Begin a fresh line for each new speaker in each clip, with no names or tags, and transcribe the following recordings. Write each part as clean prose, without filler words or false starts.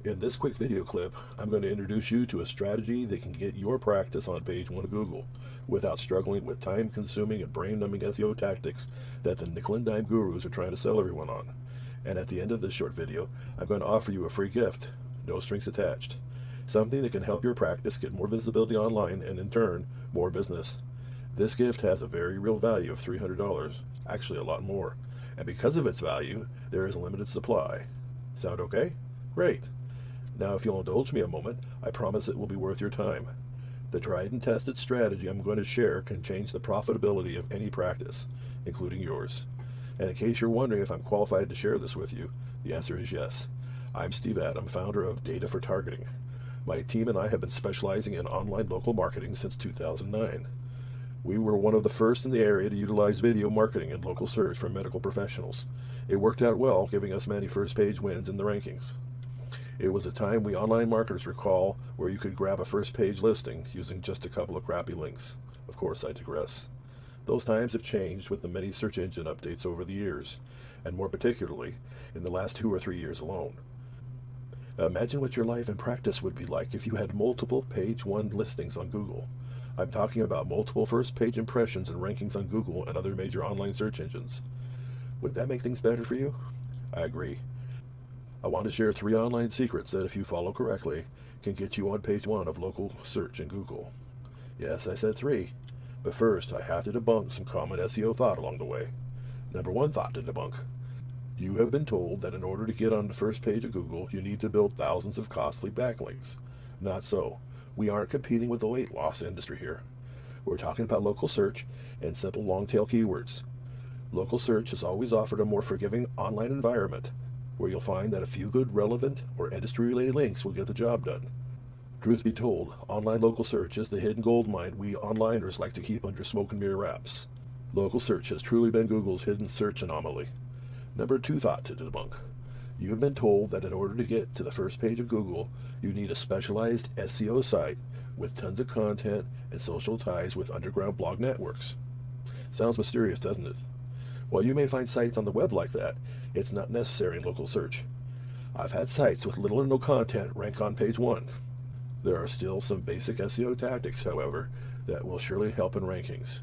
In this quick video clip, I'm going to introduce you to a strategy that can get your practice on page 1 of Google without struggling with time-consuming and brain-numbing SEO tactics that the nickel and dime gurus are trying to sell everyone on. And at the end of this short video, I'm going to offer you a free gift, no strings attached, something that can help your practice get more visibility online and in turn, more business. This gift has a very real value of $300, actually a lot more, and because of its value, there is a limited supply. Sound okay? Great. Now, if you'll indulge me a moment, I promise it will be worth your time. The tried and tested strategy I'm going to share can change the profitability of any practice, including yours. And in case you're wondering if I'm qualified to share this with you, the answer is yes. I'm Steve Adam, founder of Data for Targeting. My team and I have been specializing in online local marketing since 2009. We were one of the first in the area to utilize video marketing and local search for medical professionals. It worked out well, giving us many first-page wins in the rankings. It was a time we online marketers recall where you could grab a first-page listing using just a couple of crappy links. Of course, I digress. Those times have changed with the many search engine updates over the years, and more particularly, in the last 2 or 3 years alone. Imagine what your life and practice would be like if you had multiple page 1 listings on Google. I'm talking about multiple first-page impressions and rankings on Google and other major online search engines. Would that make things better for you? I agree. I want to share 3 online secrets that, if you follow correctly, can get you on page 1 of local search in Google. Yes, I said 3. But first, I have to debunk some common SEO thought along the way. Number 1 thought to debunk. You have been told that in order to get on the first page of Google, you need to build thousands of costly backlinks. Not so. We aren't competing with the weight loss industry here. We're talking about local search and simple long-tail keywords. Local search has always offered a more forgiving online environment, where you'll find that a few good, relevant, or industry-related links will get the job done. Truth be told, online local search is the hidden gold mine we onliners like to keep under smoke and mirror wraps. Local search has truly been Google's hidden search anomaly. Number 2 thought to debunk. You have been told that in order to get to the first page of Google, you need a specialized SEO site with tons of content and social ties with underground blog networks. Sounds mysterious, doesn't it? While you may find sites on the web like that, it's not necessary in local search. I've had sites with little or no content rank on page 1. There are still some basic SEO tactics, however, that will surely help in rankings.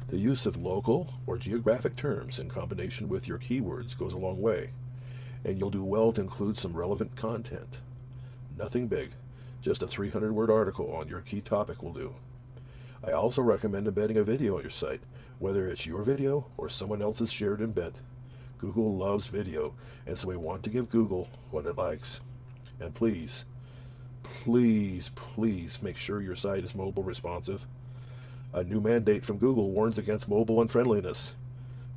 The use of local or geographic terms in combination with your keywords goes a long way, and you'll do well to include some relevant content. Nothing big, just a 300-word article on your key topic will do. I also recommend embedding a video on your site, whether it's your video or someone else's shared embed. Google loves video, and so we want to give Google what it likes. And please, please, please make sure your site is mobile responsive. A new mandate from Google warns against mobile unfriendliness.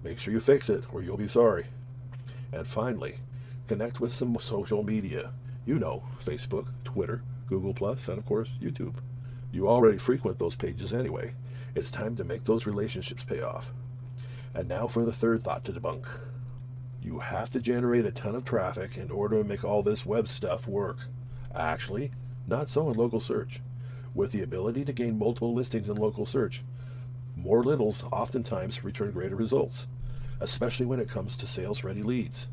Make sure you fix it, or you'll be sorry. And finally, connect with some social media. You know, Facebook, Twitter, Google+, and of course, YouTube. You already frequent those pages anyway. It's time to make those relationships pay off. And now for the 3rd thought to debunk. You have to generate a ton of traffic in order to make all this web stuff work. Actually, not so in local search. With the ability to gain multiple listings in local search, more littles oftentimes return greater results, especially when it comes to sales-ready leads.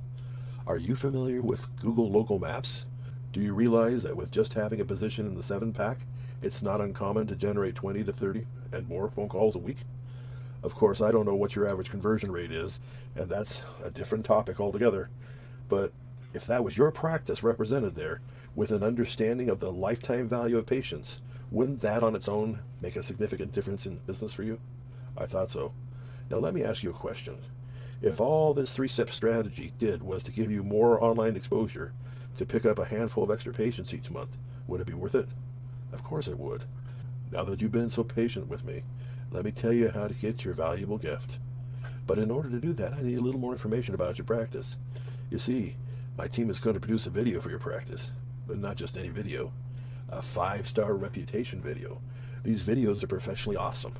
Are you familiar with Google Local Maps? Do you realize that with just having a position in the 7-pack, it's not uncommon to generate 20 to 30 and more phone calls a week? Of course, I don't know what your average conversion rate is, and that's a different topic altogether. But if that was your practice represented there, with an understanding of the lifetime value of patients, wouldn't that on its own make a significant difference in business for you? I thought so. Now let me ask you a question. If all this 3-step strategy did was to give you more online exposure, to pick up a handful of extra patients each month, would it be worth it? Of course it would. Now that you've been so patient with me, let me tell you how to get your valuable gift. But in order to do that, I need a little more information about your practice. You see, my team is going to produce a video for your practice, but not just any video. A 5-star reputation video. These videos are professionally awesome.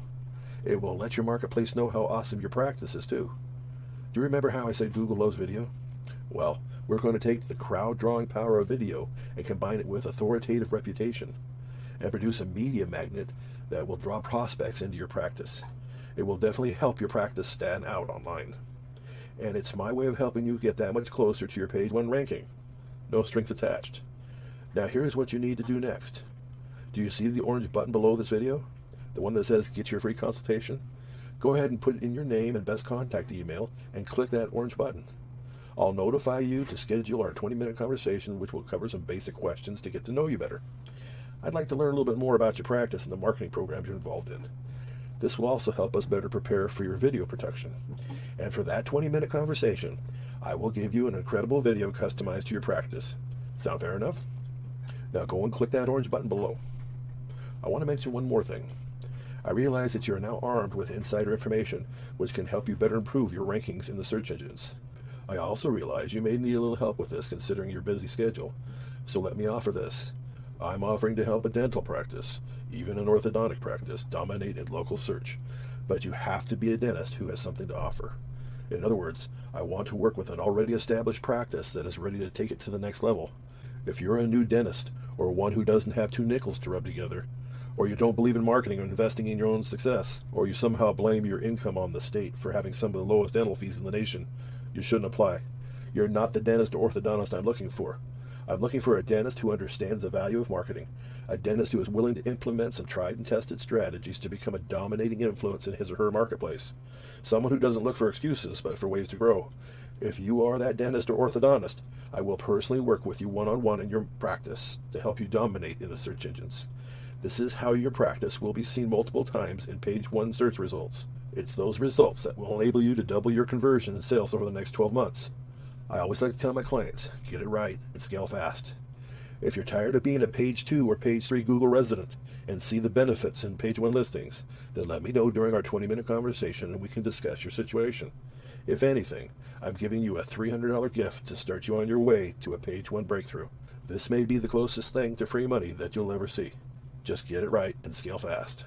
It will let your marketplace know how awesome your practice is too. Do you remember how I said Google loves video? Well, we're going to take the crowd-drawing power of video and combine it with authoritative reputation and produce a media magnet that will draw prospects into your practice. It will definitely help your practice stand out online. And it's my way of helping you get that much closer to your page 1 ranking. No strings attached. Now here's what you need to do next. Do you see the orange button below this video? The one that says get your free consultation? Go ahead and put in your name and best contact email and click that orange button. I'll notify you to schedule our 20-minute conversation, which will cover some basic questions to get to know you better. I'd like to learn a little bit more about your practice and the marketing programs you're involved in. This will also help us better prepare for your video production. And for that 20-minute conversation, I will give you an incredible video customized to your practice. Sound fair enough? Now go and click that orange button below. I want to mention one more thing. I realize that you are now armed with insider information which can help you better improve your rankings in the search engines. I also realize you may need a little help with this considering your busy schedule, so let me offer this. I'm offering to help a dental practice, even an orthodontic practice, dominate in local search, but you have to be a dentist who has something to offer. In other words, I want to work with an already established practice that is ready to take it to the next level. If you're a new dentist, or one who doesn't have two nickels to rub together, or you don't believe in marketing or investing in your own success, or you somehow blame your income on the state for having some of the lowest dental fees in the nation, you shouldn't apply. You're not the dentist or orthodontist I'm looking for. I'm looking for a dentist who understands the value of marketing, a dentist who is willing to implement some tried and tested strategies to become a dominating influence in his or her marketplace, someone who doesn't look for excuses but for ways to grow. If you are that dentist or orthodontist, I will personally work with you one-on-one in your practice to help you dominate in the search engines. This is how your practice will be seen multiple times in page 1 search results. It's those results that will enable you to double your conversion and sales over the next 12 months. I always like to tell my clients, get it right and scale fast. If you're tired of being a page 2 or page 3 Google resident and see the benefits in page 1 listings, then let me know during our 20-minute conversation and we can discuss your situation. If anything, I'm giving you a $300 gift to start you on your way to a page 1 breakthrough. This may be the closest thing to free money that you'll ever see. Just get it right and scale fast.